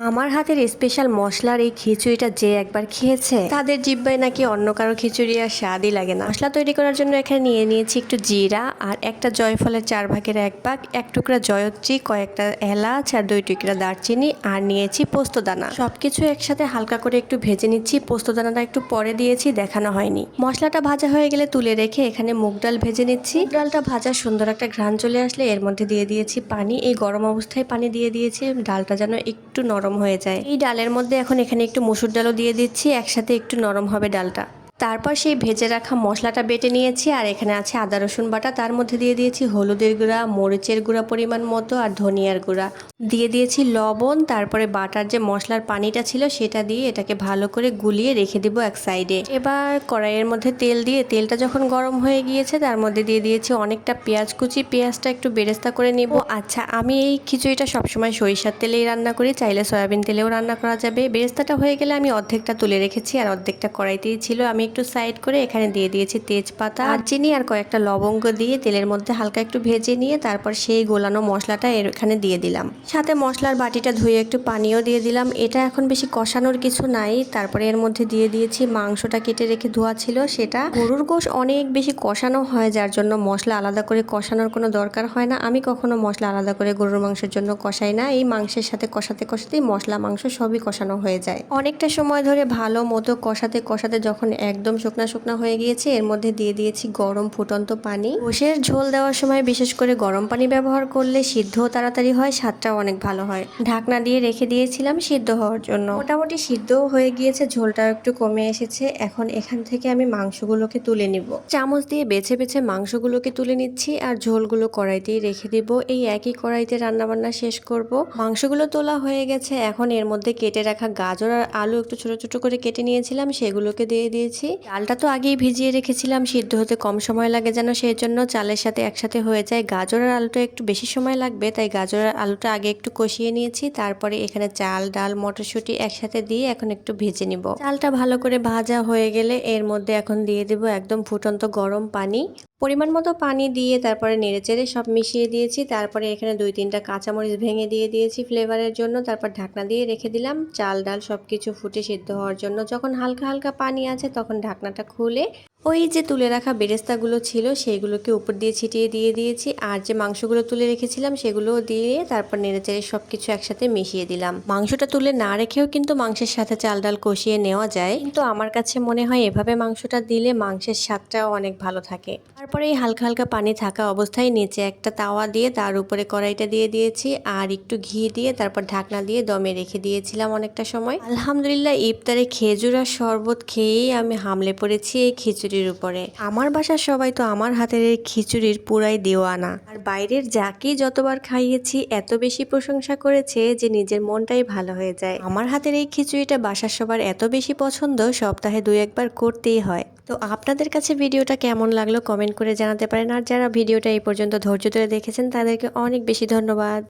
আমার হাতের স্পেশাল মশলার এই খিচুড়িটা যে একবার খেয়েছে তাদের জিহ্বায় নাকি অন্য কারো খিচুড়ি আর স্বাদই লাগে না। মশলা তৈরি করার জন্য এখানে নিয়ে নিয়েছি একটু জিরা আর একটা জয়ফলের 1/4 ভাগ, এক টুকরা জয়ত্রী, কয়েকটা এলাচ আর 2 টুকরা দারচিনি, আর নিয়েছি পোস্তদানা। সবকিছু একসাথে হালকা করে একটু ভেজে নিচ্ছি। পোস্তদানাটা একটু পরে দিয়েছি, দেখানো হয়নি। মশলাটা ভাজা হয়ে গেলে তুলে রেখে এখানে মুগ ডাল ভেজে নিচ্ছি। মুগ ডালটা ভাজা সুন্দর একটা ঘ্রাণ চলে আসলে এর মধ্যে দিয়ে দিয়েছি পানি। এই গরম অবস্থায় পানি দিয়ে দিয়েছি, ডালটা যেন একটু নরম হয়ে যায়। এই ডালের মধ্যে এখন এখানে একটু মসুর ডালও দিয়ে দিচ্ছি, একসাথে একটু নরম হবে ডালটা। তারপর সেই ভেজে রাখা মশলাটা বেটে নিয়েছি, আর এখানে আছে আদা রসুন বাটা। তার মধ্যে দিয়ে দিয়েছি হলুদের গুঁড়া, মরিচের গুঁড়া পরিমাণ মতো, আর ধনিয়ার গুঁড়া দিয়ে দিয়েছি, লবণ। তারপরে বাটার যে মশলার পানিটা ছিল সেটা দিয়ে এটাকে ভালো করে গুলিয়ে রেখে দিব এক সাইডে। এবার কড়াইয়ের মধ্যে তেল দিয়ে, তেলটা যখন গরম হয়ে গিয়েছে তার মধ্যে দিয়ে দিয়েছি অনেকটা পেঁয়াজ কুচি। পেঁয়াজটা একটু বেরেস্তা করে নিব। আচ্ছা, আমি এই খিচুড়িটা সবসময় সরিষার তেলেই রান্না করি, চাইলে সয়াবিন তেলেও রান্না করা যাবে। বেরেস্তাটা হয়ে গেলে আমি অর্ধেকটা তুলে রেখেছি, আর অর্ধেকটা কড়াইতেই ছিল। আমি একটু সাইড করে এখানে দিয়ে দিয়েছি তেজপাতা, দারচিনি আর কয়েকটা লবঙ্গ দিয়ে তেলের মধ্যে হালকা একটু ভেজে নিয়ে তারপর সেই গোলানো মশলাটা এখানে দিয়ে দিলাম। সাথে মশলার বাটিটা ধুয়ে একটু পানিও দিয়ে দিলাম। এটা এখন বেশি কষানোর কিছু নাই। তারপরে এর মধ্যে দিয়ে দিয়েছি মাংসটা কেটে রেখে ধোয়া ছিল সেটা। গরুর গোশ অনেক বেশি কষানো হয়, যার জন্য মশলা আলাদা করে কষানোর কোনো দরকার হয় না। আমি কখনো মশলা আলাদা করে গরুর মাংসের জন্য কষাই না। এই মাংসের সাথে কষাতে কষাতেই মশলা মাংস সবই কষানো হয়ে যায়। অনেকটা সময় ধরে ভালো মতো কষাতে কষাতে যখন একদম শুকনা শুকনা হয়ে গিয়েছে এর মধ্যে দিয়ে দিয়েছি গরম ফুটন্ত পানি। গোশের ঝোল দেওয়ার সময় বিশেষ করে গরম পানি ব্যবহার করলে সিদ্ধও তাড়াতাড়ি হয়, স্বাদটাও অনেক ভালো হয়। ঢাকনা দিয়ে রেখে দিয়েছিলাম সিদ্ধ হওয়ার জন্য। মোটামুটি সিদ্ধও হয়ে গিয়েছে, ঝোলটাও একটু কমে এসেছে। এখন এখান থেকে আমি মাংসগুলোকে তুলে নিব। চামচ দিয়ে বেছে বেছে মাংসগুলোকে তুলে নিচ্ছি, আর ঝোলগুলো কড়াইতেই রেখে দিব। এই একই কড়াইতে রান্নাবান্না শেষ করব। মাংসগুলো তোলা হয়ে গেছে, এখন এর মধ্যে কেটে রাখা গাজর আর আলু একটু ছোট ছোট করে কেটে নিয়েছিলাম, সেগুলোকে দিয়ে দিয়েছি। ডালটা তো আগেই ভিজিয়ে রেখেছিলাম, সিদ্ধ হতে কম সময় লাগে যেন, সেই জন্য চালের সাথে একসাথে হয়ে যায়। গাজর আর আলুটা একটু বেশি সময় লাগবে, তাই গাজর আর আলুটা আগে একটু কষিয়ে নিয়েছি। তারপরে এখানে চাল, ডাল, মটরশুঁটি একসাথে দিয়ে এখন একটু ভেজে নিব। চালটা ভালো করে ভাজা হয়ে গেলে এর মধ্যে এখন দিয়ে দিব একদম ফুটন্ত গরম পানি। পরিমাণ মতো পানি দিয়ে তারপরে নেড়েচেড়ে সব মিশিয়ে দিয়েছি। তারপরে এখানে 2-3টা কাঁচামরিচ ভেঙে দিয়ে দিয়েছি ফ্লেভারের জন্য। তারপর ঢাকনা দিয়ে রেখে দিলাম চাল ডাল সবকিছু ফুটে সিদ্ধ হওয়ার জন্য। যখন হালকা হালকা পানি আছে তখন ঢাকনাটা খুলে ওই যে তুলে রাখা বেরেস্তাগুলো ছিল সেইগুলোকে উপর দিয়ে ছিটিয়ে দিয়ে দিয়েছি, আর যে মাংসগুলো তুলে রেখেছিলাম সেগুলোও দিয়ে তারপর নেড়েচেড়ে সবকিছু একসাথে মিশিয়ে দিলাম। মাংসটা তুলে না রেখেও কিন্তু মাংসের সাথে চাল ডাল কষিয়ে নেওয়া যায়, কিন্তু আমার কাছে মনে হয় এভাবে মাংসটা দিলে মাংসের স্বাদটাও অনেক ভালো থাকে। তারপরে এই হালকা হালকা পানি থাকা অবস্থায় নিচে একটা তাওয়া দিয়ে তার উপরে কড়াইটা দিয়ে দিয়েছি, আর একটু ঘি দিয়ে তারপর ঢাকনা দিয়ে দমে রেখে দিয়েছিলাম অনেকটা সময়। আলহামদুলিল্লাহ, ইফতারে খেজুর আর শরবত খেয়েই আমি হামলে পড়েছি এই খিচুড়ির উপরে। আমার বাসার সবাই তো আমার হাতের এই খিচুড়ির পুরাই দেওয়ানা, আর বাইরের যাকেই যতবার খাইয়েছি এত বেশি প্রশংসা করেছে যে নিজের মনটাই ভালো হয়ে যায়। আমার হাতের এই খিচুড়িটা বাসার সবার এত বেশি পছন্দ, সপ্তাহে 2-1বার করতেই হয়। তো আপনাদের কাছে ভিডিওটা কেমন লাগলো কমেন্ট করে জানাতে পারেন, আর যারা ভিডিওটা এই পর্যন্ত ধৈর্য ধরে দেখেছেন তাদেরকে অনেক বেশি ধন্যবাদ।